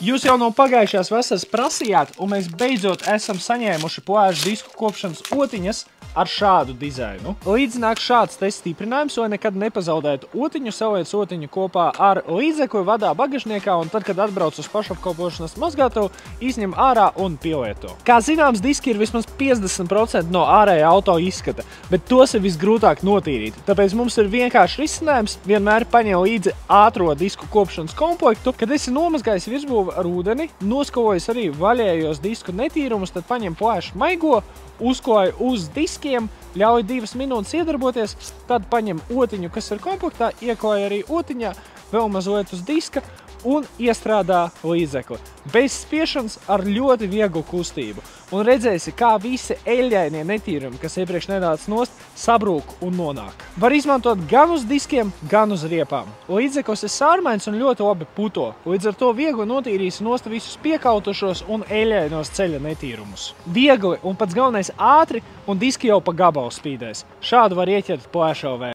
Jūs jau no pagājušās vasaras prasījāt, un mēs beidzot esam saņēmuši plāžu disku kopšanas otiņas ar šādu dizainu. Līdzināk šāds te stiprinājums, lai nekad nepazaudētu otiņu, saliec otiņu kopā ar līdzekli, vadā bagažniekā, un tad, kad atbrauc uz pašapkalpošanas mazgātavu, izņem ārā un pielieto. Kā zināms, diski ir vismaz 50% no ārējā auto izskata, bet tos ir visgrūtāk notīrīt. Tāpēc mums ir vienkārši risinājums vienmēr paņem līdzi ātro disku kopšanas komplektu. Kad esi nomazgājis virsbūvi ar ūdeni, noskalojis arī vaļējos disku netīrumus, tad paņem plāšu maigo, uzklāj uz diskiem, ļauj 2 minūtes iedarboties, tad paņem otiņu, kas ir komplektā, ieklāj arī otiņā, vēl mazliet uz diska un iestrādā līdzekli. Bez spiešanas ar ļoti vieglu kustību. Un redzēsi, kā visi eļļainie netīrumi, kas iepriekš nenāca nost, sabrūk un nonāk. Var izmantot gan uz diskiem, gan uz riepām. Līdzeklis ir sārmains un ļoti labi puto. Līdz ar to viegli notīrīs nost visus piekautušos un eļļainos ceļa netīrumus. Viegli un pats galvenais ātri, un diski jau pa gabalu spīdēs. Šādu var ieķert Plēš LV.